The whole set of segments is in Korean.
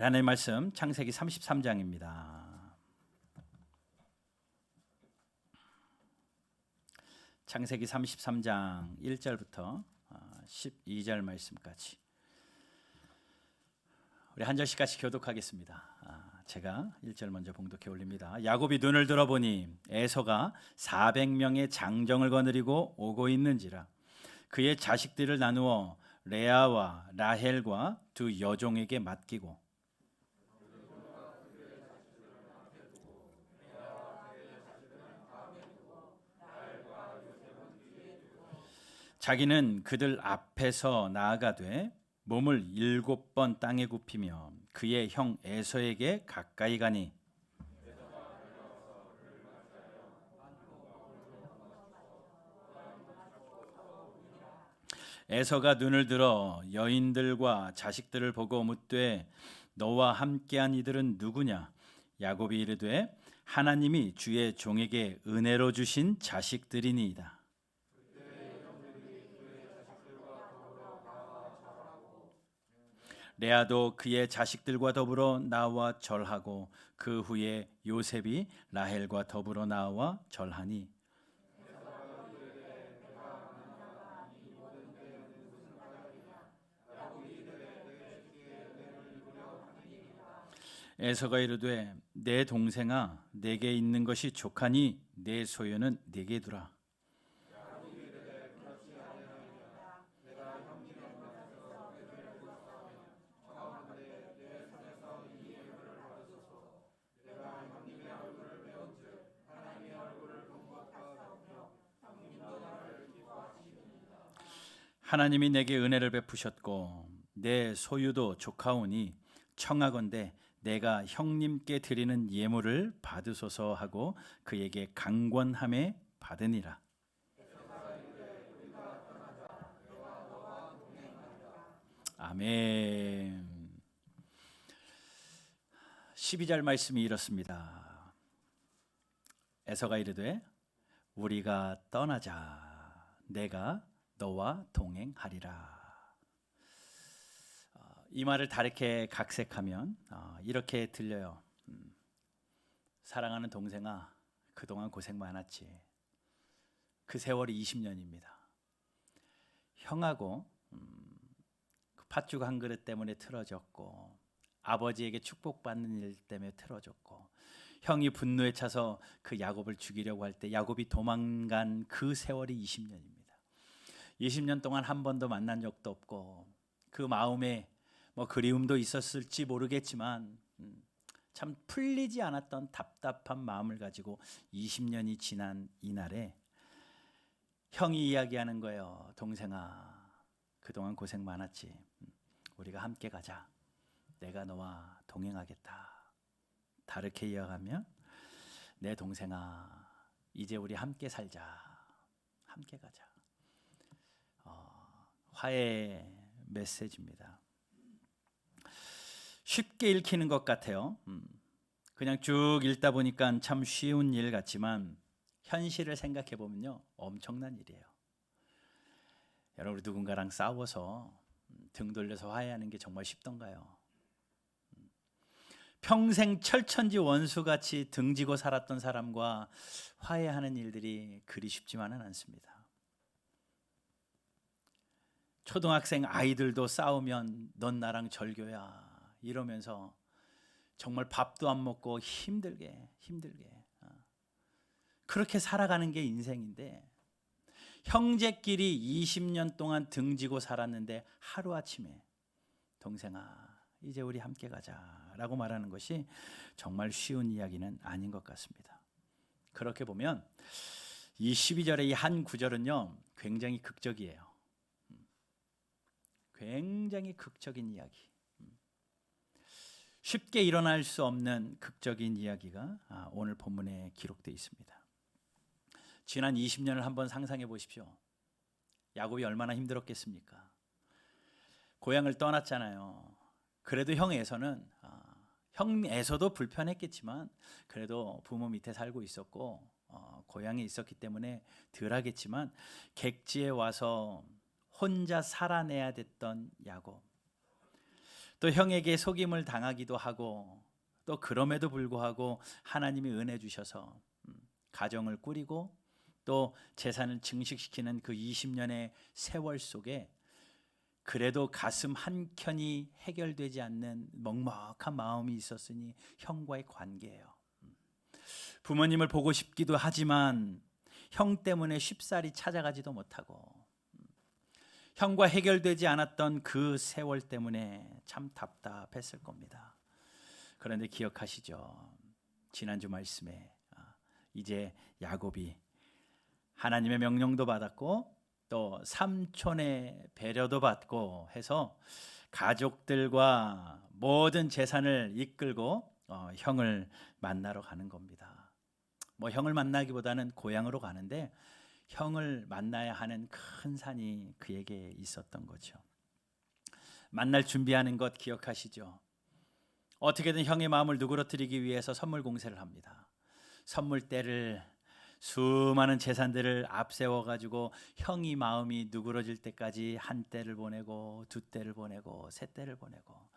하나님의 말씀 창세기 33장입니다. 창세기 33장 1절부터 12절 말씀까지 우리 한 절씩 같이 교독하겠습니다. 제가 1절 먼저 봉독해 올립니다. 야곱이 눈을 들어보니 에서가 400명의 장정을 거느리고 오고 있는지라. 그의 자식들을 나누어 레아와 라헬과 두 여종에게 맡기고 자기는 그들 앞에서 나아가되 몸을 7번 땅에 굽히며 그의 형 에서에게 가까이 가니 에서가 눈을 들어 여인들과 자식들을 보고 묻되 너와 함께한 이들은 누구냐? 야곱이 이르되 하나님이 주의 종에게 은혜로 주신 자식들이니이다. 레아도 그의 자식들과 더불어 나와 절하고 그 후에 요셉이 라헬과 더불어 나와 절하니 에서가 이르되 내 동생아 내게 있는 것이 족하니 내 소유는 네게 두라. 하나님이 내게 은혜를 베푸셨고 내 소유도 족하오니 청하건대 내가 형님께 드리는 예물을 받으소서 하고 그에게 강권함에 받으니라. 아멘. 12절 말씀이 이렇습니다. 에서가 이르되 우리가 떠나자 내가 너와 동행하리라. 이 말을 다르게 각색하면 이렇게 들려요. 사랑하는 동생아, 그동안 고생 많았지. 그 세월이 20년입니다. 형하고 그 팥죽 한 그릇 때문에 틀어졌고 아버지에게 축복받는 일 때문에 틀어졌고 형이 분노에 차서 그 야곱을 죽이려고 할 때 야곱이 도망간 그 세월이 20년입니다. 20년 동안 한 번도 만난 적도 없고 그 마음에 그리움도 있었을지 모르겠지만 참 풀리지 않았던 답답한 마음을 가지고 20년이 지난 이날에 형이 이야기하는 거예요. 동생아, 그동안 고생 많았지. 우리가 함께 가자. 내가 너와 동행하겠다. 다르게 이야기하면 내 동생아, 이제 우리 함께 살자. 함께 가자. 화해 메시지입니다. 쉽게 읽히는 것 같아요. 그냥 쭉 읽다 보니까 참 쉬운 일 같지만 현실을 생각해 보면요 엄청난 일이에요. 여러분 누군가랑 싸워서 등 돌려서 화해하는 게 정말 쉽던가요? 평생 철천지 원수같이 등지고 살았던 사람과 화해하는 일들이 그리 쉽지만은 않습니다. 초등학생 아이들도 싸우면 넌 나랑 절교야 이러면서 정말 밥도 안 먹고 힘들게 그렇게 살아가는 게 인생인데 형제끼리 20년 동안 등지고 살았는데 하루아침에 동생아 이제 우리 함께 가자 라고 말하는 것이 정말 쉬운 이야기는 아닌 것 같습니다. 그렇게 보면 이 12절의 이 한 구절은요 굉장히 극적이에요. 굉장히 극적인 이야기, 쉽게 일어날 수 없는 극적인 이야기가 오늘 본문에 기록되어 있습니다. 지난 20년을 한번 상상해 보십시오. 야곱이 얼마나 힘들었겠습니까? 고향을 떠났잖아요. 그래도 형 에서도 불편했겠지만 그래도 부모 밑에 살고 있었고 고향에 있었기 때문에 덜하겠지만 객지에 와서 혼자 살아내야 됐던 야곱, 또 형에게 속임을 당하기도 하고 또 그럼에도 불구하고 하나님이 은혜 주셔서 가정을 꾸리고 또 재산을 증식시키는 그 20년의 세월 속에 그래도 가슴 한켠이 해결되지 않는 먹먹한 마음이 있었으니 형과의 관계예요. 부모님을 보고 싶기도 하지만 형 때문에 쉽사리 찾아가지도 못하고 형과 해결되지 않았던 그 세월 때문에 참 답답했을 겁니다. 그런데 기억하시죠? 지난주 말씀에 이제 야곱이 하나님의 명령도 받았고 또 삼촌의 배려도 받고 해서 가족들과 모든 재산을 이끌고 형을 만나러 가는 겁니다. 뭐 형을 만나기보다는 고향으로 가는데 형을 만나야 하는 큰 산이 그에게 있었던 거죠. 만날 준비하는 것 기억하시죠? 어떻게든 형의 마음을 누그러뜨리기 위해서 선물 공세를 합니다. 선물대를 수많은 재산들을 앞세워 가지고 형이 마음이 누그러질 때까지 한 떼를 보내고 두 떼를 보내고 세 떼를 보내고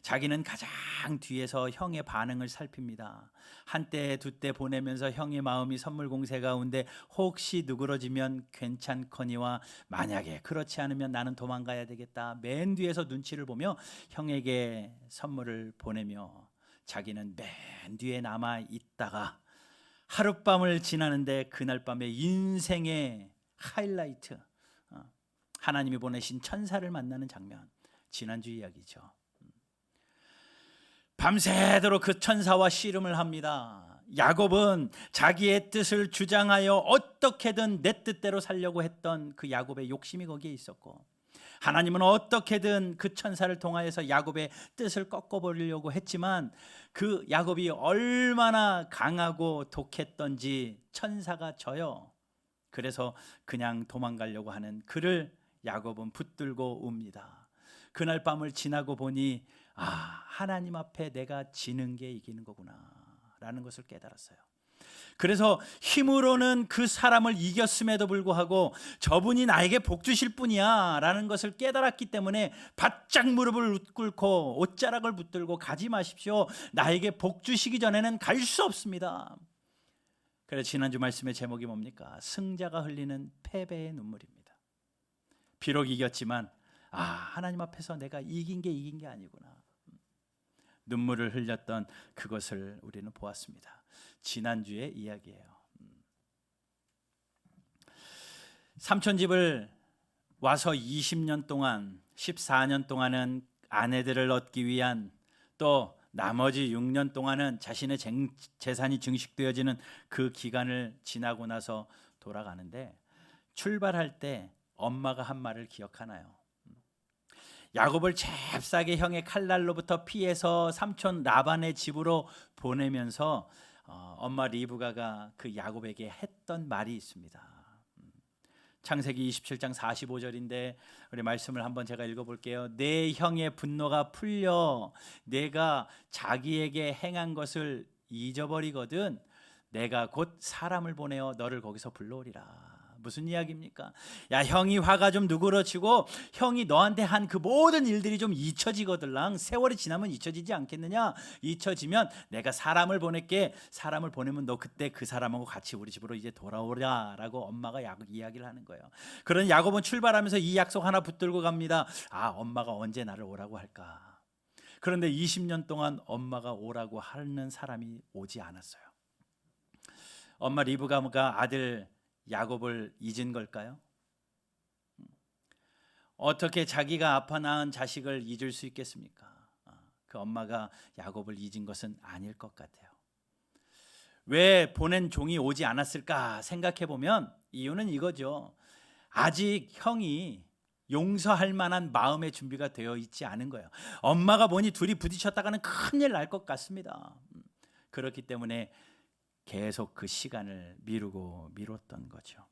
자기는 가장 뒤에서 형의 반응을 살핍니다. 한 떼, 두 떼 보내면서 형의 마음이 선물 공세 가운데 혹시 누그러지면 괜찮거니와 만약에 그렇지 않으면 나는 도망가야 되겠다. 맨 뒤에서 눈치를 보며 형에게 선물을 보내며 자기는 맨 뒤에 남아 있다가 하룻밤을 지나는데 그날 밤에 인생의 하이라이트, 하나님이 보내신 천사를 만나는 장면, 지난주 이야기죠. 밤새도록 그 천사와 씨름을 합니다. 야곱은 자기의 뜻을 주장하여 어떻게든 내 뜻대로 살려고 했던 그 야곱의 욕심이 거기에 있었고, 하나님은 어떻게든 그 천사를 통하여서 야곱의 뜻을 꺾어버리려고 했지만 그 야곱이 얼마나 강하고 독했던지 천사가 져요. 그래서 그냥 도망가려고 하는 그를 야곱은 붙들고 옵니다. 그날 밤을 지나고 보니 하나님 앞에 내가 지는 게 이기는 거구나 라는 것을 깨달았어요. 그래서 힘으로는 그 사람을 이겼음에도 불구하고 저분이 나에게 복 주실 분이야 라는 것을 깨달았기 때문에 바짝 무릎을 꿇고 옷자락을 붙들고 가지 마십시오. 나에게 복 주시기 전에는 갈 수 없습니다. 그래서 지난주 말씀의 제목이 뭡니까? 승자가 흘리는 패배의 눈물입니다. 비록 이겼지만 하나님 앞에서 내가 이긴 게 아니구나. 눈물을 흘렸던 그것을 우리는 보았습니다. 지난주의 이야기예요. 삼촌 집을 와서 20년 동안 14년 동안은 아내들을 얻기 위한, 또 나머지 6년 동안은 자신의 재산이 증식되어지는 그 기간을 지나고 나서 돌아가는데, 출발할 때 엄마가 한 말을 기억하나요? 야곱을 잽싸게 형의 칼날로부터 피해서 삼촌 라반의 집으로 보내면서 엄마 리브가가 그 야곱에게 했던 말이 있습니다. 창세기 27장 45절인데 우리 말씀을 한번 제가 읽어볼게요. 내 형의 분노가 풀려 내가 자기에게 행한 것을 잊어버리거든 내가 곧 사람을 보내어 너를 거기서 불러오리라. 무슨 이야기입니까? 야, 형이 화가 좀 누그러지고 형이 너한테 한 그 모든 일들이 좀 잊혀지거들랑. 세월이 지나면 잊혀지지 않겠느냐? 잊혀지면 내가 사람을 보낼게. 사람을 보내면 너 그때 그 사람하고 같이 우리 집으로 이제 돌아오라 라고 엄마가 이야기를 하는 거예요. 그런 야곱은 출발하면서 이 약속 하나 붙들고 갑니다. 엄마가 언제 나를 오라고 할까? 그런데 20년 동안 엄마가 오라고 하는 사람이 오지 않았어요. 엄마 리브가가 아들 야곱을 잊은 걸까요? 어떻게 자기가 아파 낳은 자식을 잊을 수 있겠습니까? 그 엄마가 야곱을 잊은 것은 아닐 것 같아요. 왜 보낸 종이 오지 않았을까 생각해 보면 이유는 이거죠. 아직 형이 용서할 만한 마음의 준비가 되어 있지 않은 거예요. 엄마가 보니 둘이 부딪혔다가는 큰일 날 것 같습니다. 그렇기 때문에 계속 그 시간을 미뤘던 거죠.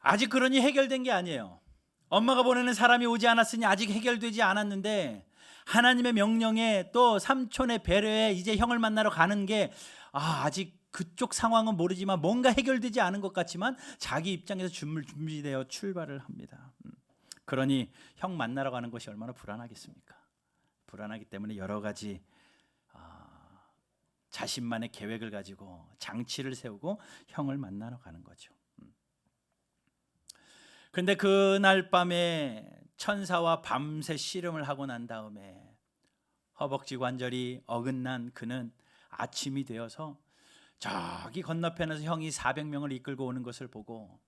아직 그러니 해결된 게 아니에요. 엄마가 보내는 사람이 오지 않았으니 아직 해결되지 않았는데 하나님의 명령에 또 삼촌의 배려에 이제 형을 만나러 가는 게 아직 그쪽 상황은 모르지만 뭔가 해결되지 않은 것 같지만 자기 입장에서 준비되어 출발을 합니다. 그러니 형 만나러 가는 것이 얼마나 불안하겠습니까? 불안하기 때문에 여러 가지 자신만의 계획을 가지고 장치를 세우고 형을 만나러 가는 거죠. 그런데 그날 밤에 천사와 밤새 씨름을 하고 난 다음에 허벅지 관절이 어긋난 그는 아침이 되어서 저기 건너편에서 형이 400명을 이끌고 오는 것을 보고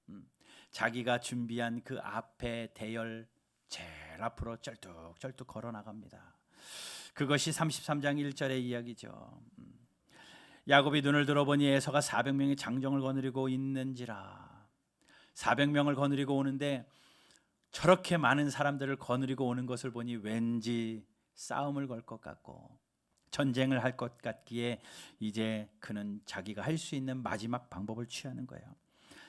자기가 준비한 그 앞에 대열 제일 앞으로 쩔뚝쩔뚝 걸어 나갑니다. 그것이 33장 1절의 이야기죠. 야곱이 눈을 들어보니 에서가 400명의 장정을 거느리고 있는지라. 400명을 거느리고 오는데 저렇게 많은 사람들을 거느리고 오는 것을 보니 왠지 싸움을 걸 것 같고 전쟁을 할 것 같기에 이제 그는 자기가 할 수 있는 마지막 방법을 취하는 거예요.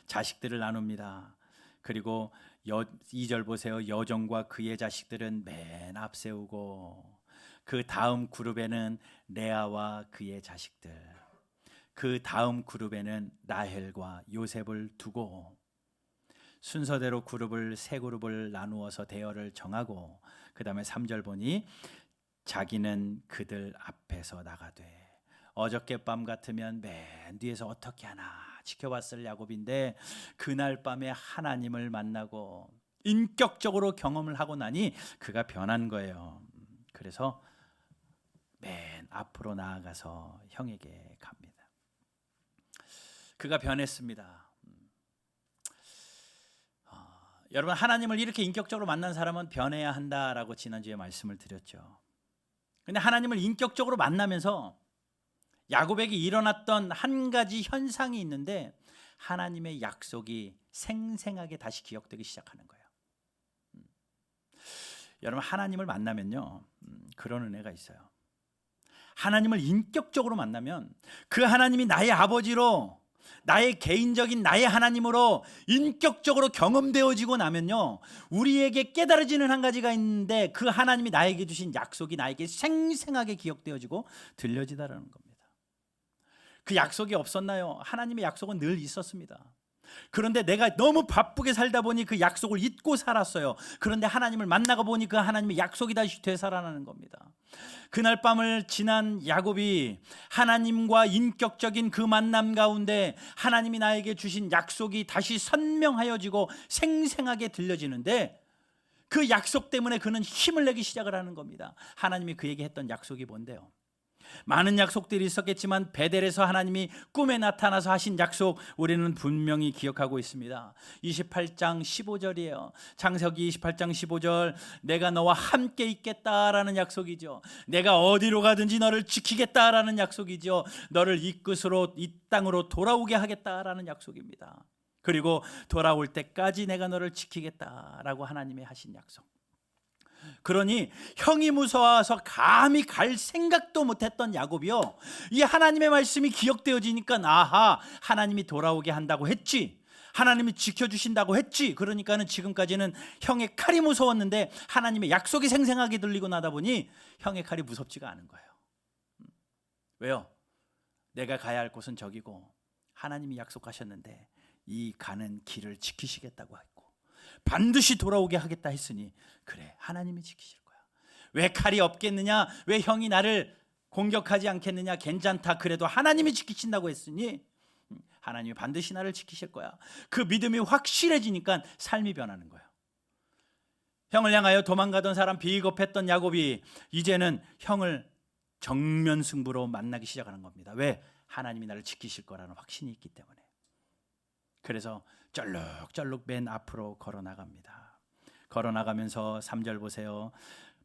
자식들을 나눕니다. 그리고 2절 보세요. 여종과 그의 자식들은 맨 앞 세우고 그 다음 그룹에는 레아와 그의 자식들, 그 다음 그룹에는 라헬과 요셉을 두고 순서대로 세 그룹을 나누어서 대열을 정하고 그 다음에 3절 보니 자기는 그들 앞에서 나가되, 어저께 밤 같으면 맨 뒤에서 어떻게 하나 지켜봤을 야곱인데 그날 밤에 하나님을 만나고 인격적으로 경험을 하고 나니 그가 변한 거예요. 그래서 맨 앞으로 나아가서 형에게 갑니다. 그가 변했습니다. 여러분, 하나님을 이렇게 인격적으로 만난 사람은 변해야 한다라고 지난주에 말씀을 드렸죠. 근데 하나님을 인격적으로 만나면서 야곱에게 일어났던 한 가지 현상이 있는데 하나님의 약속이 생생하게 다시 기억되기 시작하는 거예요. 여러분, 하나님을 만나면요, 그런 은혜가 있어요. 하나님을 인격적으로 만나면 그 하나님이 나의 아버지로, 나의 개인적인 나의 하나님으로 인격적으로 경험되어지고 나면요, 우리에게 깨달아지는 한 가지가 있는데 그 하나님이 나에게 주신 약속이 나에게 생생하게 기억되어지고 들려지다라는 겁니다. 그 약속이 없었나요? 하나님의 약속은 늘 있었습니다. 그런데 내가 너무 바쁘게 살다 보니 그 약속을 잊고 살았어요. 그런데 하나님을 만나고 보니 그 하나님의 약속이 다시 되살아나는 겁니다. 그날 밤을 지난 야곱이 하나님과 인격적인 그 만남 가운데 하나님이 나에게 주신 약속이 다시 선명하여지고 생생하게 들려지는데 그 약속 때문에 그는 힘을 내기 시작을 하는 겁니다. 하나님이 그에게 했던 약속이 뭔데요? 많은 약속들이 있었겠지만 베델에서 하나님이 꿈에 나타나서 하신 약속 우리는 분명히 기억하고 있습니다. 28장 15절이에요. 창세기 28장 15절, 내가 너와 함께 있겠다라는 약속이죠. 내가 어디로 가든지 너를 지키겠다라는 약속이죠. 너를 이 끝으로 이 땅으로 돌아오게 하겠다라는 약속입니다. 그리고 돌아올 때까지 내가 너를 지키겠다라고 하나님이 하신 약속. 그러니 형이 무서워서 감히 갈 생각도 못했던 야곱이요, 이 하나님의 말씀이 기억되어지니까 아하, 하나님이 돌아오게 한다고 했지, 하나님이 지켜주신다고 했지. 그러니까는 지금까지는 형의 칼이 무서웠는데 하나님의 약속이 생생하게 들리고 나다 보니 형의 칼이 무섭지가 않은 거예요. 왜요? 내가 가야 할 곳은 저기고 하나님이 약속하셨는데 이 가는 길을 지키시겠다고 했고 반드시 돌아오게 하겠다 했으니 그래, 하나님이 지키실 거야. 왜 칼이 없겠느냐? 왜 형이 나를 공격하지 않겠느냐? 괜찮다. 그래도 하나님이 지키신다고 했으니 하나님이 반드시 나를 지키실 거야. 그 믿음이 확실해지니까 삶이 변하는 거예요. 형을 향하여 도망가던 사람, 비겁했던 야곱이 이제는 형을 정면 승부로 만나기 시작하는 겁니다. 왜? 하나님이 나를 지키실 거라는 확신이 있기 때문에. 그래서 쩔룩쩔룩 맨 앞으로 걸어 나갑니다. 걸어 나가면서 3절 보세요.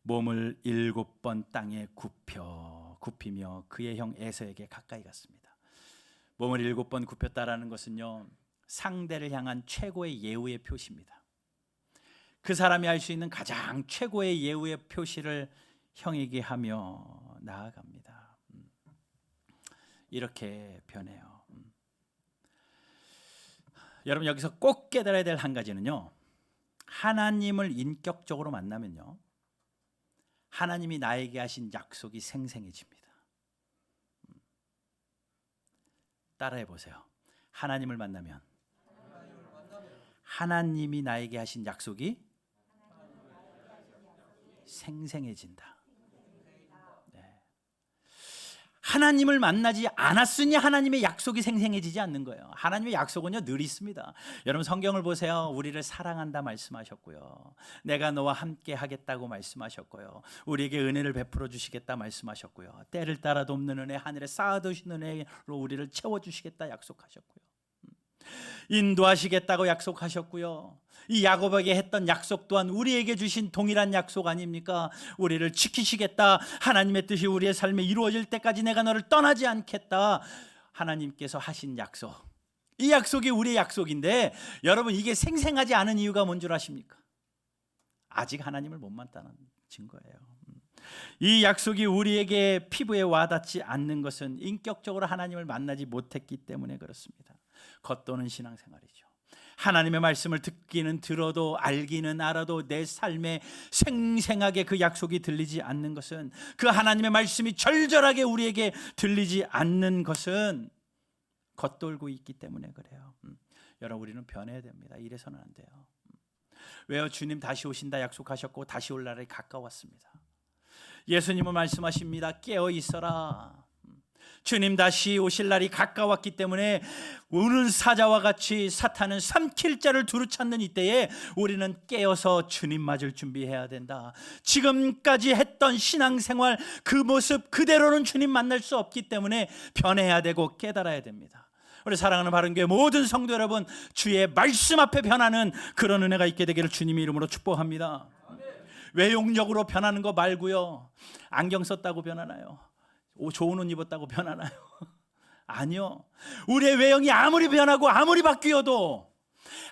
몸을 7번 땅에 굽히며 그의 형 에서에게 가까이 갔습니다. 몸을 7번 굽혔다라는 것은요, 상대를 향한 최고의 예우의 표시입니다. 그 사람이 할 수 있는 가장 최고의 예우의 표시를 형에게 하며 나아갑니다. 이렇게 변해요. 여러분, 여기서 꼭 깨달아야 될 한 가지는요, 하나님을 인격적으로 만나면요, 하나님이 나에게 하신 약속이 생생해집니다. 따라해 보세요. 하나님을 만나면 하나님이 나에게 하신 약속이 생생해진다. 하나님을 만나지 않았으니 하나님의 약속이 생생해지지 않는 거예요. 하나님의 약속은요 늘 있습니다. 여러분 성경을 보세요. 우리를 사랑한다 말씀하셨고요, 내가 너와 함께 하겠다고 말씀하셨고요, 우리에게 은혜를 베풀어 주시겠다 말씀하셨고요, 때를 따라 돕는 은혜, 하늘에 쌓아두신 은혜로 우리를 채워주시겠다 약속하셨고요, 인도하시겠다고 약속하셨고요, 이 야곱에게 했던 약속 또한 우리에게 주신 동일한 약속 아닙니까? 우리를 지키시겠다, 하나님의 뜻이 우리의 삶에 이루어질 때까지 내가 너를 떠나지 않겠다, 하나님께서 하신 약속. 이 약속이 우리의 약속인데 여러분 이게 생생하지 않은 이유가 뭔 줄 아십니까? 아직 하나님을 못 만나는 증거예요. 이 약속이 우리에게 피부에 와닿지 않는 것은 인격적으로 하나님을 만나지 못했기 때문에 그렇습니다. 겉도는 신앙생활이죠. 하나님의 말씀을 듣기는 들어도 알기는 알아도 내 삶에 생생하게 그 약속이 들리지 않는 것은, 그 하나님의 말씀이 절절하게 우리에게 들리지 않는 것은 겉돌고 있기 때문에 그래요. 여러분 우리는 변해야 됩니다. 이래서는 안 돼요. 왜요? 주님 다시 오신다 약속하셨고 다시 올 날이 가까웠습니다. 예수님은 말씀하십니다. 깨어 있어라. 주님 다시 오실 날이 가까웠기 때문에 우는 사자와 같이 사탄은 삼킬 자를 두루 찾는 이때에 우리는 깨어서 주님 맞을 준비해야 된다. 지금까지 했던 신앙생활 그 모습 그대로는 주님 만날 수 없기 때문에 변해야 되고 깨달아야 됩니다. 우리 사랑하는 바른교회 모든 성도 여러분, 주의 말씀 앞에 변하는 그런 은혜가 있게 되기를 주님의 이름으로 축복합니다. 외용적으로 변하는 거 말고요, 안경 썼다고 변하나요? 좋은 옷 입었다고 변하나요? 아니요. 우리의 외형이 아무리 변하고 아무리 바뀌어도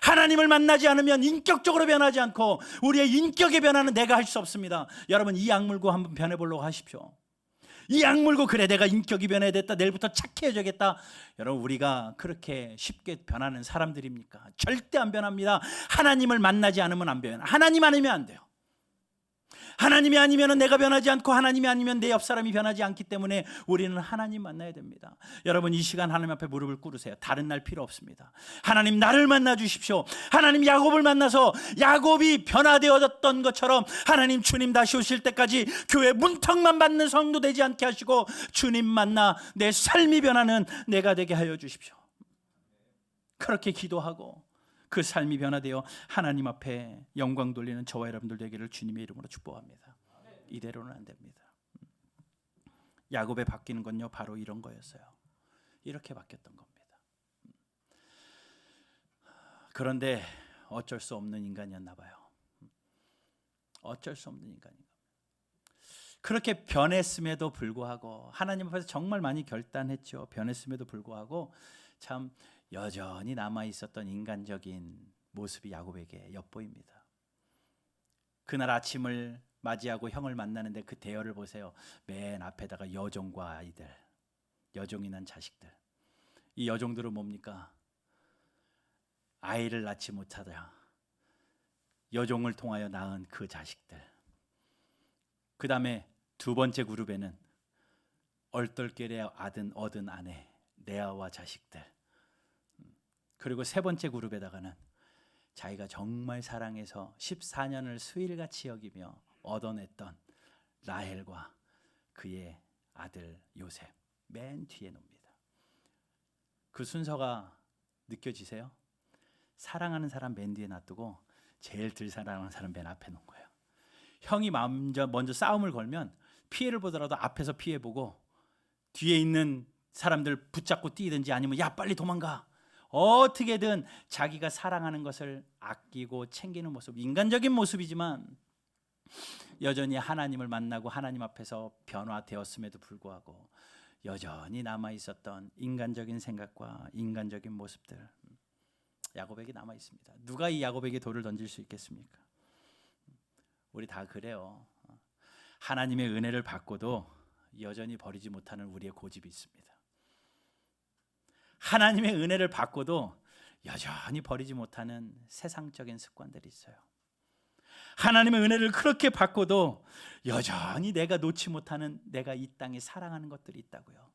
하나님을 만나지 않으면 인격적으로 변하지 않고 우리의 인격의 변화는 내가 할 수 없습니다. 여러분 이 악물고 한번 변해보려고 하십시오. 이 악물고 그래 내가 인격이 변해야겠다, 내일부터 착해져야겠다. 여러분 우리가 그렇게 쉽게 변하는 사람들입니까? 절대 안 변합니다. 하나님을 만나지 않으면 안 변해요. 하나님 아니면 안 돼요. 하나님이 아니면 내가 변하지 않고 하나님이 아니면 내 옆 사람이 변하지 않기 때문에 우리는 하나님 만나야 됩니다. 여러분 이 시간 하나님 앞에 무릎을 꿇으세요. 다른 날 필요 없습니다. 하나님 나를 만나 주십시오. 하나님 야곱을 만나서 야곱이 변화되어졌던 것처럼 하나님 주님 다시 오실 때까지 교회 문턱만 받는 성도 되지 않게 하시고 주님 만나 내 삶이 변하는 내가 되게 하여 주십시오. 그렇게 기도하고 그 삶이 변화되어 하나님 앞에 영광 돌리는 저와 여러분들 되기를 주님의 이름으로 축복합니다. 이대로는 안 됩니다. 야곱의 바뀌는 건요 바로 이런 거였어요. 이렇게 바뀌었던 겁니다. 그런데 어쩔 수 없는 인간이었나 봐요. 어쩔 수 없는 인간인가. 그렇게 변했음에도 불구하고 하나님 앞에서 정말 많이 결단했죠. 변했음에도 불구하고 참 여전히 남아있었던 인간적인 모습이 야곱에게 엿보입니다. 그날 아침을 맞이하고 형을 만나는데 그 대열을 보세요. 맨 앞에다가 여종과 아이들, 여종이 난 자식들. 이 여종들은 뭡니까? 아이를 낳지 못하다 여종을 통하여 낳은 그 자식들. 그 다음에 두 번째 그룹에는 얼떨결에 얻은 아내 레아와 자식들. 그리고 세 번째 그룹에다가는 자기가 정말 사랑해서 14년을 수일같이 여기며 얻어냈던 라헬과 그의 아들 요셉 맨 뒤에 놓습니다. 그 순서가 느껴지세요? 사랑하는 사람 맨 뒤에 놔두고 제일 덜 사랑하는 사람 맨 앞에 놓은 거예요. 형이 먼저 싸움을 걸면 피해를 보더라도 앞에서 피해보고 뒤에 있는 사람들 붙잡고 뛰든지 아니면 야 빨리 도망가, 어떻게든 자기가 사랑하는 것을 아끼고 챙기는 모습, 인간적인 모습이지만 여전히 하나님을 만나고 하나님 앞에서 변화되었음에도 불구하고 여전히 남아있었던 인간적인 생각과 인간적인 모습들, 야곱에게 남아있습니다. 누가 이 야곱에게 돌을 던질 수 있겠습니까? 우리 다 그래요. 하나님의 은혜를 받고도 여전히 버리지 못하는 우리의 고집이 있습니다. 하나님의 은혜를 받고도 여전히 버리지 못하는 세상적인 습관들이 있어요. 하나님의 은혜를 그렇게 받고도 여전히 내가 놓지 못하는, 내가 이 땅에 사랑하는 것들이 있다고요.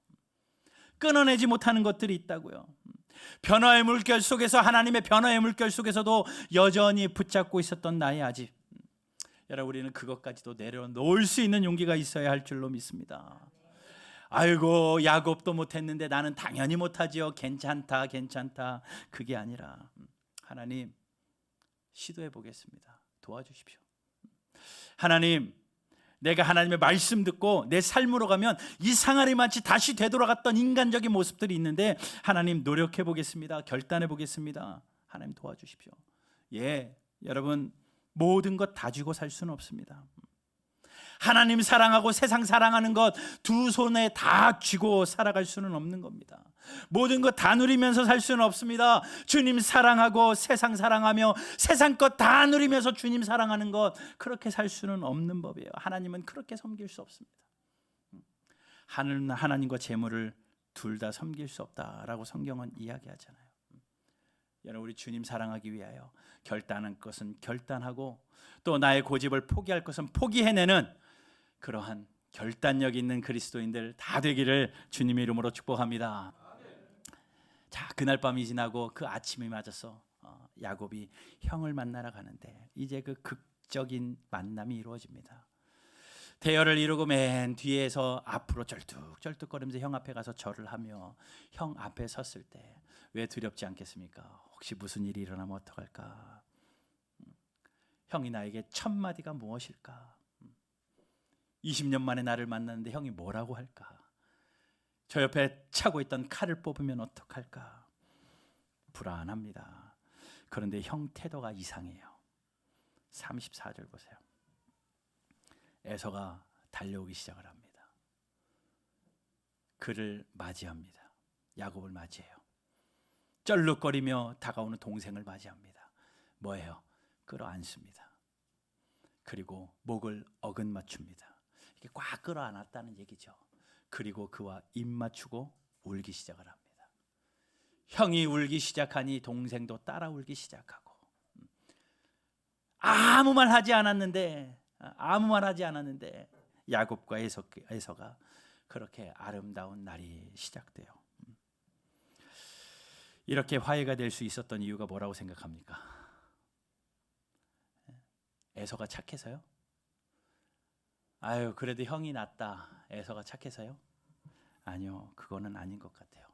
끊어내지 못하는 것들이 있다고요. 변화의 물결 속에서, 하나님의 변화의 물결 속에서도 여전히 붙잡고 있었던 나의 아집. 여러분, 우리는 그것까지도 내려놓을 수 있는 용기가 있어야 할 줄로 믿습니다. 아이고, 야곱도 못했는데 나는 당연히 못하지요. 괜찮다, 괜찮다. 그게 아니라 하나님, 시도해 보겠습니다. 도와주십시오. 하나님, 내가 하나님의 말씀 듣고 내 삶으로 가면 이 상아리 마치 다시 되돌아갔던 인간적인 모습들이 있는데 하나님, 노력해 보겠습니다. 결단해 보겠습니다. 하나님 도와주십시오. 예, 여러분, 모든 것 다 쥐고 살 수는 없습니다. 하나님 사랑하고 세상 사랑하는 것 두 손에 다 쥐고 살아갈 수는 없는 겁니다. 모든 것 다 누리면서 살 수는 없습니다. 주님 사랑하고 세상 사랑하며 세상 것 다 누리면서 주님 사랑하는 것, 그렇게 살 수는 없는 법이에요. 하나님은 그렇게 섬길 수 없습니다. 하나님과 재물을 둘 다 섬길 수 없다라고 성경은 이야기하잖아요. 여러분, 우리 주님 사랑하기 위하여 결단한 것은 결단하고 또 나의 고집을 포기할 것은 포기해내는 그러한 결단력 있는 그리스도인들 다 되기를 주님의 이름으로 축복합니다. 자, 그날 밤이 지나고 그 아침이 맞아서 야곱이 형을 만나러 가는데 이제 그 극적인 만남이 이루어집니다. 대열을 이루고 맨 뒤에서 앞으로 쩔뚝쩔뚝거리면서 형 앞에 가서 절을 하며 형 앞에 섰을 때 왜 두렵지 않겠습니까? 혹시 무슨 일이 일어나면 어떡할까? 형이 나에게 첫 마디가 무엇일까? 20년 만에 나를 만났는데 형이 뭐라고 할까? 저 옆에 차고 있던 칼을 뽑으면 어떡할까? 불안합니다. 그런데 형 태도가 이상해요. 34절 보세요. 에서가 달려오기 시작을 합니다. 그를 맞이합니다. 야곱을 맞이해요. 쩔룩거리며 다가오는 동생을 맞이합니다. 뭐예요? 끌어안습니다. 그리고 목을 어긋 맞춥니다. 이게 꽉 끌어안았다는 얘기죠. 그리고 그와 입 맞추고 울기 시작을 합니다. 형이 울기 시작하니 동생도 따라 울기 시작하고, 아무 말 하지 않았는데 야곱과 에서가 그렇게 아름다운 날이 시작돼요. 이렇게 화해가 될 수 있었던 이유가 뭐라고 생각합니까? 에서가 착해서요? 아유, 그래도 형이 낫다. 에서가 착해서요? 아니요, 그거는 아닌 것 같아요.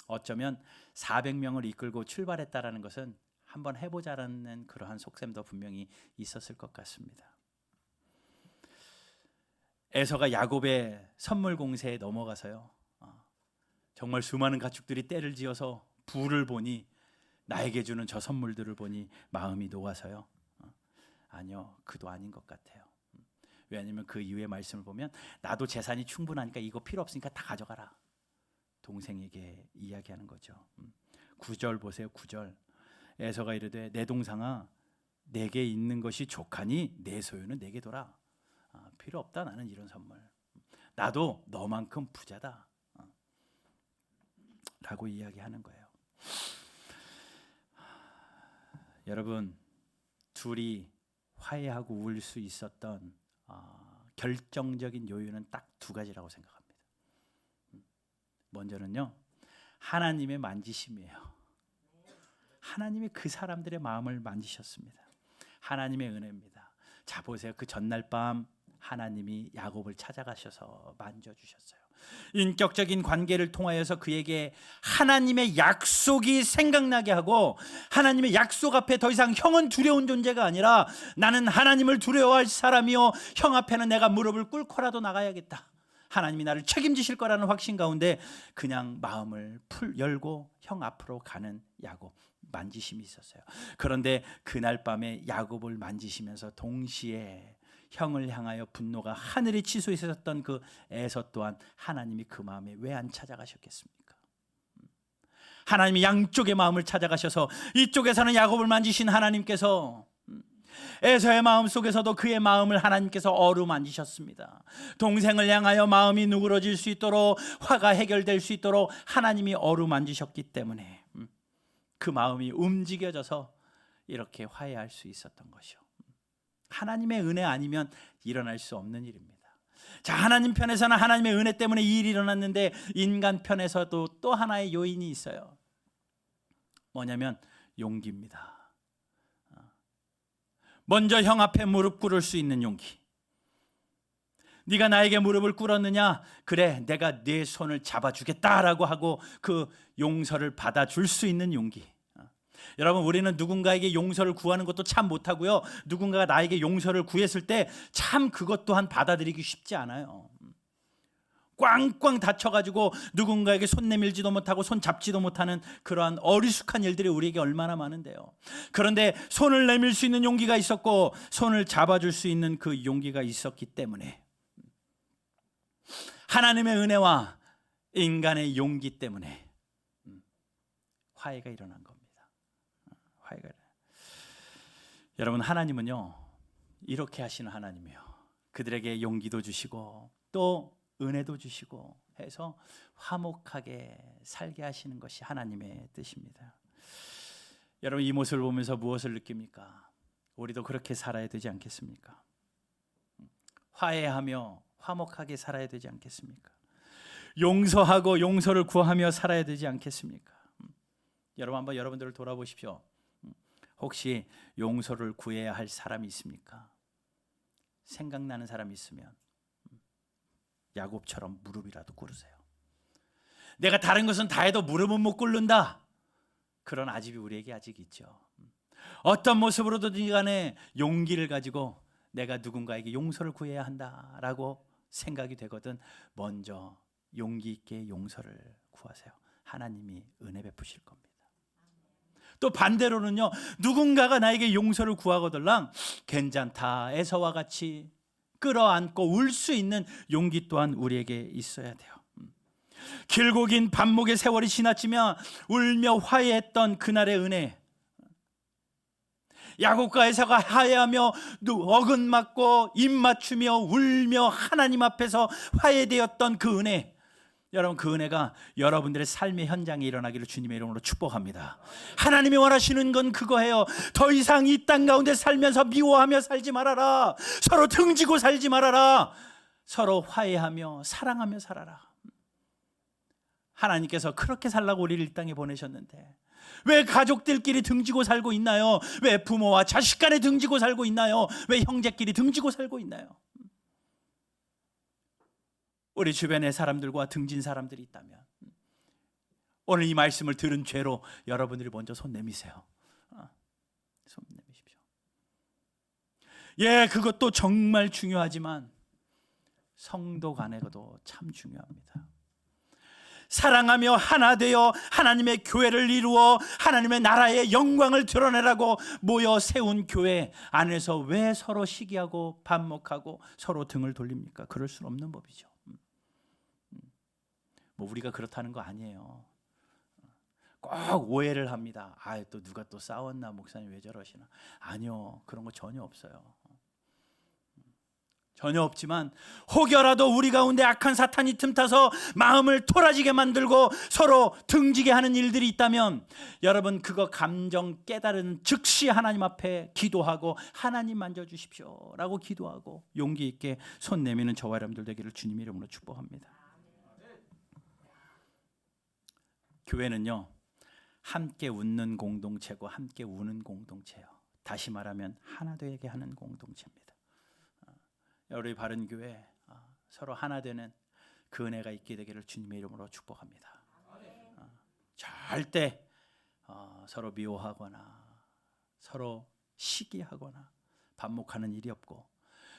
어쩌면 400명을 이끌고 출발했다라는 것은 한번 해보자라는 그러한 속셈도 분명히 있었을 것 같습니다. 에서가 야곱의 선물 공세에 넘어가서요, 정말 수많은 가축들이 떼를 지어서 부를 보니, 나에게 주는 저 선물들을 보니 마음이 녹아서요, 아니요, 그도 아닌 것 같아요. 왜냐하면 그 이후의 말씀을 보면 나도 재산이 충분하니까 이거 필요 없으니까 다 가져가라, 동생에게 이야기하는 거죠. 9절 보세요. 9절. 에서가 이르되 내 동상아, 내게 있는 것이 족하니 내 소유는 내게 둬라. 필요 없다, 나는 이런 선물. 나도 너만큼 부자다, 라고 이야기하는 거예요. 여러분, 둘이 화해하고 울 수 있었던 결정적인 요인은 딱 두 가지라고 생각합니다. 먼저는요, 하나님의 만지심이에요. 하나님이 그 사람들의 마음을 만지셨습니다. 하나님의 은혜입니다. 자, 보세요. 그 전날 밤 하나님이 야곱을 찾아가셔서 만져주셨어요. 인격적인 관계를 통하여서 그에게 하나님의 약속이 생각나게 하고, 하나님의 약속 앞에 더 이상 형은 두려운 존재가 아니라 나는 하나님을 두려워할 사람이요, 형 앞에는 내가 무릎을 꿇고라도 나가야겠다, 하나님이 나를 책임지실 거라는 확신 가운데 그냥 마음을 열고 형 앞으로 가는 야곱, 만지심이 있었어요. 그런데 그날 밤에 야곱을 만지시면서 동시에 형을 향하여 분노가 하늘에 치솟아 있었던 그 에서 또한 하나님이 그 마음에 왜 안 찾아가셨겠습니까? 하나님이 양쪽의 마음을 찾아가셔서 이쪽에서는 야곱을 만지신 하나님께서 에서의 마음 속에서도 그의 마음을 하나님께서 어루만지셨습니다. 동생을 향하여 마음이 누그러질 수 있도록, 화가 해결될 수 있도록 하나님이 어루만지셨기 때문에 그 마음이 움직여져서 이렇게 화해할 수 있었던 것이요, 하나님의 은혜 아니면 일어날 수 없는 일입니다. 자, 하나님 편에서는 하나님의 은혜 때문에 이 일이 일어났는데 인간 편에서도 또 하나의 요인이 있어요. 뭐냐면 용기입니다. 먼저 형 앞에 무릎 꿇을 수 있는 용기. 네가 나에게 무릎을 꿇었느냐? 그래, 내가 네 손을 잡아주겠다라고 하고 그 용서를 받아줄 수 있는 용기. 여러분, 우리는 누군가에게 용서를 구하는 것도 참 못하고요, 누군가가 나에게 용서를 구했을 때 참 그것 또한 받아들이기 쉽지 않아요. 꽝꽝 다쳐가지고 누군가에게 손 내밀지도 못하고 손 잡지도 못하는 그러한 어리숙한 일들이 우리에게 얼마나 많은데요. 그런데 손을 내밀 수 있는 용기가 있었고 손을 잡아줄 수 있는 그 용기가 있었기 때문에, 하나님의 은혜와 인간의 용기 때문에 화해가 일어난 겁니다. 화해가 일어난. 여러분, 하나님은요 이렇게 하시는 하나님이에요. 그들에게 용기도 주시고 또 은혜도 주시고 해서 화목하게 살게 하시는 것이 하나님의 뜻입니다. 여러분, 이 모습을 보면서 무엇을 느낍니까? 우리도 그렇게 살아야 되지 않겠습니까? 화해하며 화목하게 살아야 되지 않겠습니까? 용서하고 용서를 구하며 살아야 되지 않겠습니까? 여러분, 한번 여러분들을 돌아보십시오. 혹시 용서를 구해야 할 사람이 있습니까? 생각나는 사람이 있으면 야곱처럼 무릎이라도 꿇으세요. 내가 다른 것은 다 해도 무릎은 못 꿇는다, 그런 아집이 우리에게 아직 있죠. 어떤 모습으로든 간에 용기를 가지고 내가 누군가에게 용서를 구해야 한다라고 생각이 되거든 먼저 용기 있게 용서를 구하세요. 하나님이 은혜 베푸실 겁니다. 또 반대로는요, 누군가가 나에게 용서를 구하거들랑 괜찮다, 에서와 같이 끌어안고 울 수 있는 용기 또한 우리에게 있어야 돼요. 길고 긴 반목의 세월이 지났지만 울며 화해했던 그날의 은혜, 야곱과 에사가 화해하며 어긋맞고 입맞추며 울며 하나님 앞에서 화해되었던 그 은혜, 여러분, 그 은혜가 여러분들의 삶의 현장에 일어나기를 주님의 이름으로 축복합니다. 하나님이 원하시는 건 그거예요. 더 이상 이 땅 가운데 살면서 미워하며 살지 말아라. 서로 등지고 살지 말아라. 서로 화해하며 사랑하며 살아라. 하나님께서 그렇게 살라고 우리를 이 땅에 보내셨는데 왜 가족들끼리 등지고 살고 있나요? 왜 부모와 자식 간에 등지고 살고 있나요? 왜 형제끼리 등지고 살고 있나요? 우리 주변에 사람들과 등진 사람들이 있다면 오늘 이 말씀을 들은 죄로 여러분들이 먼저 손 내미세요. 손 내미십시오. 예, 그것도 정말 중요하지만 성도 간에도 참 중요합니다. 사랑하며 하나 되어 하나님의 교회를 이루어 하나님의 나라의 영광을 드러내라고 모여 세운 교회 안에서 왜 서로 시기하고 반목하고 서로 등을 돌립니까? 그럴 수 없는 법이죠. 뭐 우리가 그렇다는 거 아니에요. 꼭 오해를 합니다. 또 누가 또 싸웠나, 목사님 왜 저러시나. 아니요, 그런 거 전혀 없어요. 전혀 없지만 혹여라도 우리 가운데 악한 사탄이 틈타서 마음을 토라지게 만들고 서로 등지게 하는 일들이 있다면 여러분, 그거 감정 깨달은 즉시 하나님 앞에 기도하고 하나님 만져주십시오 라고 기도하고 용기 있게 손 내미는 저와 여러분들 되기를 주님의 이름으로 축복합니다. 교회는요, 함께 웃는 공동체고 함께 우는 공동체예요. 다시 말하면 하나 되게 하는 공동체입니다. 우리 바른 교회 서로 하나 되는 그 은혜가 있게 되기를 주님의 이름으로 축복합니다. 절대 서로 미워하거나 서로 시기하거나 반목하는 일이 없고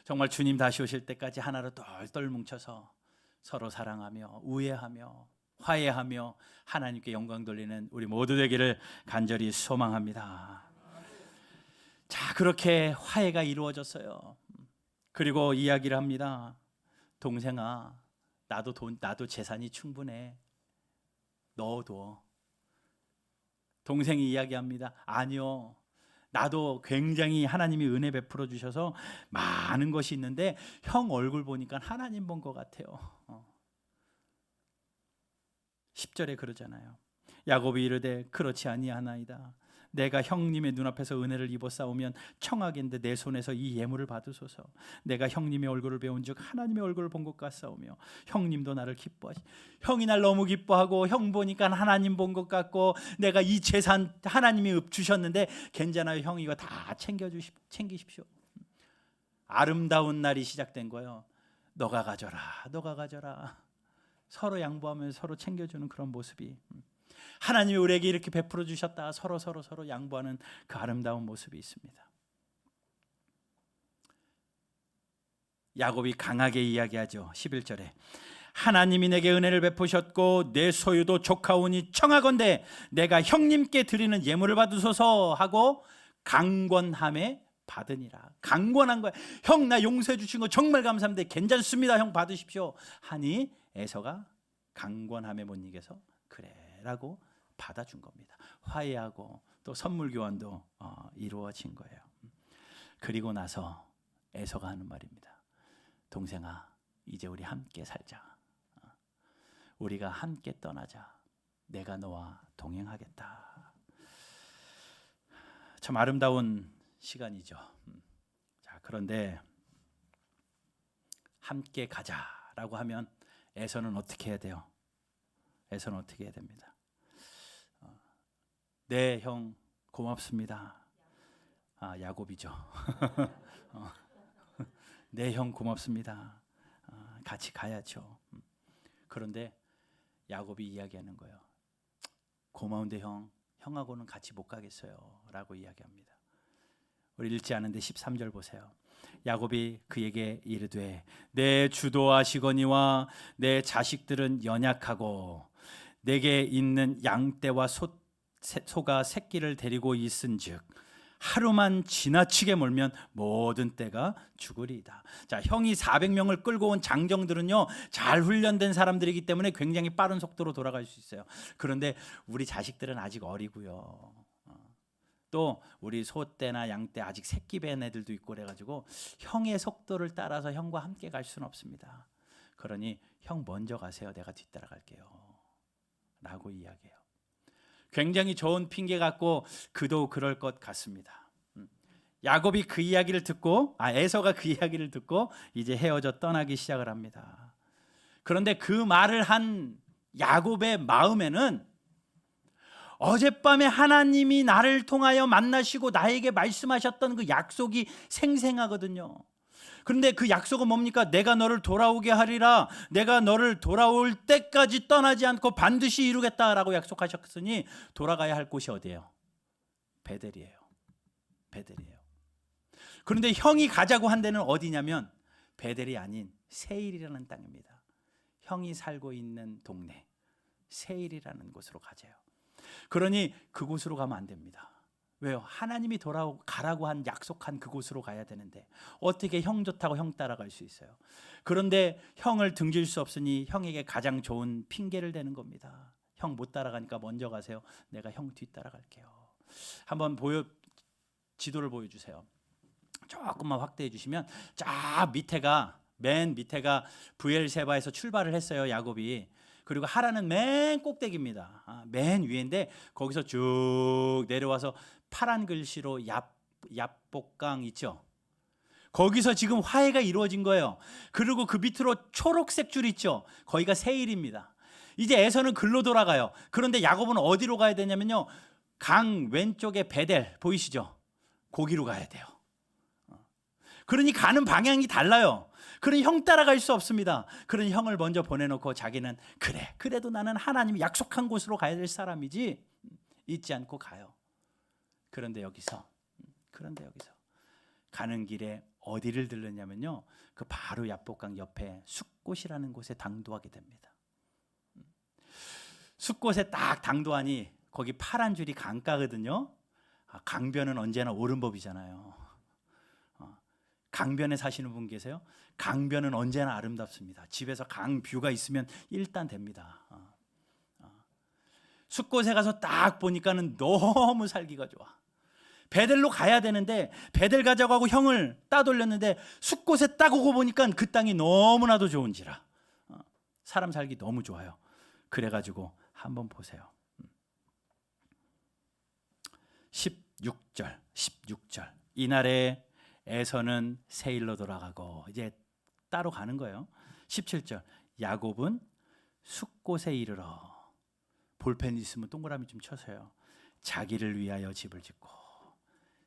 정말 주님 다시 오실 때까지 하나로 똘똘 뭉쳐서 서로 사랑하며 우애하며 화해하며 하나님께 영광 돌리는 우리 모두 되기를 간절히 소망합니다. 자, 그렇게 화해가 이루어졌어요. 그리고 이야기를 합니다. 동생아, 나도 재산이 충분해. 너도. 동생이 이야기합니다. 아니요, 나도 굉장히 하나님이 은혜 베풀어 주셔서 많은 것이 있는데 형 얼굴 보니까 하나님 본 것 같아요. 10절에 그러잖아요. 야곱이 이르되 그렇지 아니하나이다. 내가 형님의 눈앞에서 은혜를 입어 싸우면 청하겠는데 내 손에서 이 예물을 받으소서. 내가 형님의 얼굴을 배운즉 하나님의 얼굴을 본 것 같사오며 형님도 나를 기뻐하시. 형이 날 너무 기뻐하고 형 보니까 하나님 본 것 같고 내가 이 재산 하나님이 주셨는데 괜찮아요. 형 이거 다 챙기십시오. 아름다운 날이 시작된 거예요. 너가 가져라, 너가 가져라. 서로 양보하면서 서로 챙겨주는 그런 모습이, 하나님이 우리에게 이렇게 베풀어 주셨다. 서로 양보하는 그 아름다운 모습이 있습니다. 야곱이 강하게 이야기하죠. 11절에 하나님이 내게 은혜를 베푸셨고 내 소유도 조카오니 청하건대 내가 형님께 드리는 예물을 받으소서 하고 강권함에 받으니라. 강권한 거야. 형 나 용서해 주신 거 정말 감사합니다. 괜찮습니다. 형 받으십시오. 하니 에서가 강권함에 못 이겨서 그래 라고 받아준 겁니다. 화해하고 또 선물 교환도 이루어진 거예요. 그리고 나서 에서가 하는 말입니다. 동생아, 이제 우리 함께 살자. 우리가 함께 떠나자. 내가 너와 동행하겠다. 참 아름다운 시간이죠. 자, 그런데 함께 가자라고 하면 에서는 어떻게 해야 돼요? 에서는 어떻게 해야 됩니다. 네, 형 고맙습니다. 야곱이죠. 네, 형 고맙습니다. 같이 가야죠. 그런데 야곱이 이야기하는 거예요. 고마운데 형하고는 같이 못 가겠어요 라고 이야기합니다. 우리 읽지 않은데 13절 보세요. 야곱이 그에게 이르되 내 주도하시거니와 내 자식들은 연약하고 내게 있는 양떼와 소가 새끼를 데리고 있은즉 하루만 지나치게 몰면 모든 떼가 죽으리이다. 자, 형이 400명을 끌고 온 장정들은요 잘 훈련된 사람들이기 때문에 굉장히 빠른 속도로 돌아갈 수 있어요. 그런데 우리 자식들은 아직 어리고요. 또 우리 소떼나 양떼 아직 새끼 밴 애들도 있고 그래가지고 형의 속도를 따라서 형과 함께 갈 수는 없습니다. 그러니 형 먼저 가세요. 내가 뒤따라갈게요 라고 이야기해요. 굉장히 좋은 핑계 같고 그도 그럴 것 같습니다. 야곱이 그 이야기를 듣고 에서가 그 이야기를 듣고 이제 헤어져 떠나기 시작을 합니다. 그런데 그 말을 한 야곱의 마음에는 어젯밤에 하나님이 나를 통하여 만나시고 나에게 말씀하셨던 그 약속이 생생하거든요. 그런데 그 약속은 뭡니까? 내가 너를 돌아오게 하리라. 내가 너를 돌아올 때까지 떠나지 않고 반드시 이루겠다라고 약속하셨으니 돌아가야 할 곳이 어디예요? 베델이에요. 베델이에요. 그런데 형이 가자고 한 데는 어디냐면 베델이 아닌 세일이라는 땅입니다. 형이 살고 있는 동네 세일이라는 곳으로 가자요. 그러니 그곳으로 가면 안 됩니다. 왜요? 하나님이 가라고 한 약속한 그곳으로 가야 되는데 어떻게 형 좋다고 형 따라갈 수 있어요? 그런데 형을 등질 수 없으니 형에게 가장 좋은 핑계를 대는 겁니다. 형 못 따라가니까 먼저 가세요. 내가 형 뒤 따라갈게요. 한번 지도를 보여주세요. 조금만 확대해 주시면 맨 밑에가 브엘세바에서 출발을 했어요. 야곱이. 그리고 하란은 맨 꼭대기입니다. 맨 위인데 거기서 쭉 내려와서 파란 글씨로 얍복강 있죠. 거기서 지금 화해가 이루어진 거예요. 그리고 그 밑으로 초록색 줄 있죠. 거기가 세일입니다. 이제 에서는 글로 돌아가요. 그런데 야곱은 어디로 가야 되냐면요, 강 왼쪽에 베델 보이시죠? 거기로 가야 돼요. 그러니 가는 방향이 달라요. 그러니 형 따라갈 수 없습니다. 그러니 형을 먼저 보내놓고 자기는 그래도 나는 하나님이 약속한 곳으로 가야 될 사람이지 잊지 않고 가요. 그런데 여기서 가는 길에 어디를 들르냐면요, 그 바로 얍복강 옆에 숫곳이라는 곳에 당도하게 됩니다. 숫곳에 딱 당도하니 거기 파란 줄이 강가거든요. 강변은 언제나 오른법이잖아요. 강변에 사시는 분 계세요? 강변은 언제나 아름답습니다. 집에서 강 뷰가 있으면 일단 됩니다. 숫곳에 가서 딱 보니까는 너무 살기가 좋아. 베델로 가야 되는데 베델 가자고 하고 형을 따돌렸는데 숫곳에 딱 오고 보니까 그 땅이 너무나도 좋은지라 사람 살기 너무 좋아요. 그래가지고 한번 보세요. 16절. 이날에 에서는 세일로 돌아가고 이제 따로 가는 거예요. 17절. 야곱은 숫곳에 이르러, 볼펜 있으면 동그라미 좀 쳐서요. 자기를 위하여 집을 짓고,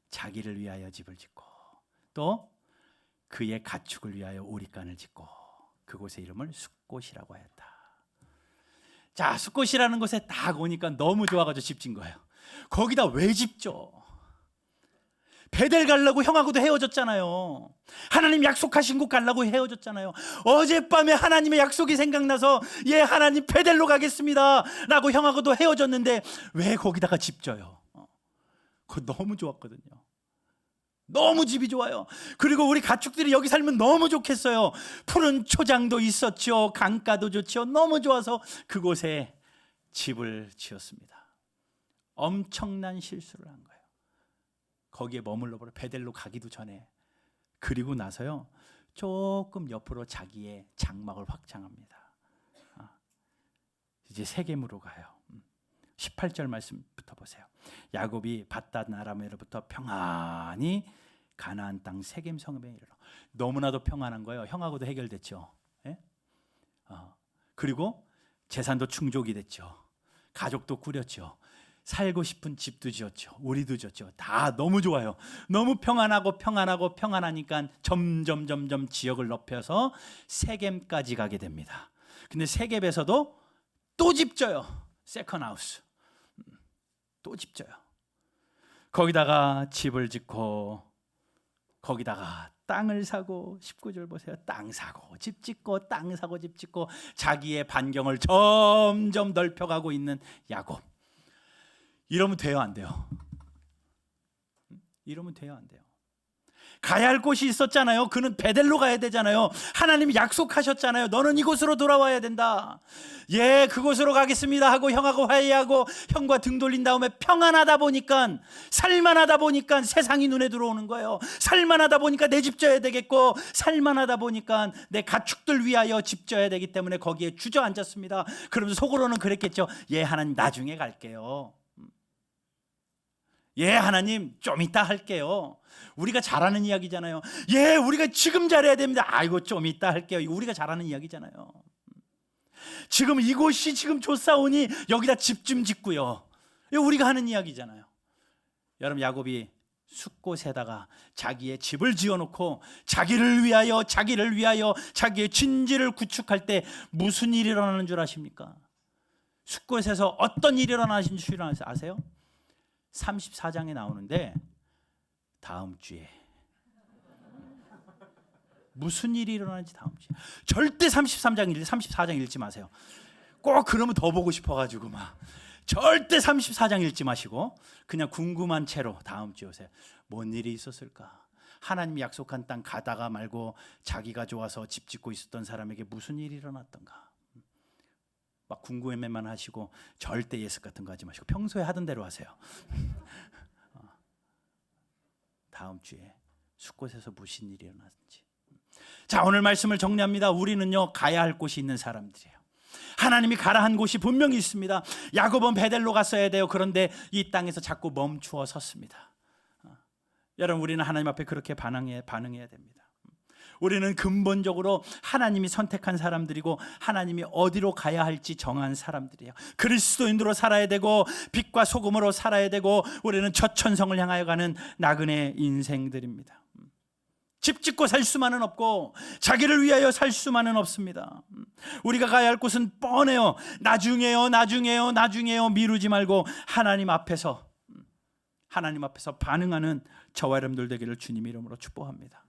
자기를 위하여 집을 짓고, 또 그의 가축을 위하여 오리간을 짓고, 그곳의 이름을 숫곳이라고 하였다. 자, 숫곳이라는 곳에 딱 오니까 너무 좋아가지고 집 짓는 거예요. 거기다 왜 집죠? 베델 가려고 형하고도 헤어졌잖아요. 하나님 약속하신 곳 가려고 헤어졌잖아요. 어젯밤에 하나님의 약속이 생각나서 예, 하나님 베델로 가겠습니다 라고 형하고도 헤어졌는데 왜 거기다가 집 져요? 그거 너무 좋았거든요. 너무 집이 좋아요. 그리고 우리 가축들이 여기 살면 너무 좋겠어요. 푸른 초장도 있었죠. 강가도 좋죠. 너무 좋아서 그곳에 집을 지었습니다. 엄청난 실수를 한 거예요. 거기에 머물러 버려. 베델로 가기도 전에. 그리고 나서요, 조금 옆으로 자기의 장막을 확장합니다. 이제 세겜으로 가요. 18절 말씀부터 보세요. 야곱이 밧닷 아람으로부터 평안히 가나안 땅 세겜 성읍에 이르러. 너무나도 평안한 거예요. 형하고도 해결됐죠. 예? 그리고 재산도 충족이 됐죠. 가족도 꾸렸죠. 살고 싶은 집도 지었죠. 우리도 지었죠. 다 너무 좋아요. 너무 평안하니까 점점 지역을 넓혀서 세겜까지 가게 됩니다. 근데 세겜에서도 또 집 져요. 세컨 하우스. 또 집 져요. 거기다가 집을 짓고, 거기다가 땅을 사고, 19절 보세요. 땅 사고 집 짓고, 땅 사고 집 짓고, 자기의 반경을 점점 넓혀가고 있는 야곱. 이러면 돼요, 안 돼요? 이러면 돼요, 안 돼요? 가야 할 곳이 있었잖아요. 그는 베델로 가야 되잖아요. 하나님이 약속하셨잖아요. 너는 이곳으로 돌아와야 된다. 예, 그곳으로 가겠습니다 하고 형하고 화해하고 형과 등 돌린 다음에 평안하다 보니까, 살만하다 보니까 세상이 눈에 들어오는 거예요. 살만하다 보니까 내 집 져야 되겠고, 살만하다 보니까 내 가축들 위하여 집 져야 되기 때문에 거기에 주저앉았습니다. 그러면서 속으로는 그랬겠죠. 예, 하나님 나중에 갈게요. 예, 하나님 좀 이따 할게요. 우리가 잘하는 이야기잖아요. 예, 우리가 지금 잘해야 됩니다. 아이고 좀 이따 할게요. 우리가 잘하는 이야기잖아요. 지금 이곳이 지금 좋사오니 여기다 집 좀 짓고요. 이거 우리가 하는 이야기잖아요. 여러분, 야곱이 숫곳에다가 자기의 집을 지어놓고 자기를 위하여 자기의 진지를 구축할 때 무슨 일이 일어나는 줄 아십니까? 숫곳에서 어떤 일이 일어나신 줄 아세요? 34장에 나오는데 다음 주에 무슨 일이 일어나는지 다음 주에. 절대 34장 읽지 마세요. 꼭 그러면 더 보고 싶어가지고 막. 절대 34장 읽지 마시고 그냥 궁금한 채로 다음 주에 오세요. 뭔 일이 있었을까? 하나님이 약속한 땅 가다가 말고 자기가 좋아서 집 짓고 있었던 사람에게 무슨 일이 일어났던가. 막 궁금해만 하시고 절대 예습 같은 거 하지 마시고 평소에 하던 대로 하세요. 다음 주에 숫곳에서 무슨 일이 일어났는지. 자, 오늘 말씀을 정리합니다. 우리는요, 가야 할 곳이 있는 사람들이에요. 하나님이 가라 한 곳이 분명히 있습니다. 야곱은 베델로 갔어야 돼요. 그런데 이 땅에서 자꾸 멈추어 섰습니다. 여러분, 우리는 하나님 앞에 그렇게 반응해야 됩니다. 우리는 근본적으로 하나님이 선택한 사람들이고 하나님이 어디로 가야 할지 정한 사람들이에요. 그리스도인으로 살아야 되고 빛과 소금으로 살아야 되고 우리는 저천성을 향하여 가는 나그네 인생들입니다. 집 짓고 살 수만은 없고 자기를 위하여 살 수만은 없습니다. 우리가 가야 할 곳은 뻔해요. 나중에요 미루지 말고 하나님 앞에서 반응하는 저와 여러분들 되기를 주님 이름으로 축복합니다.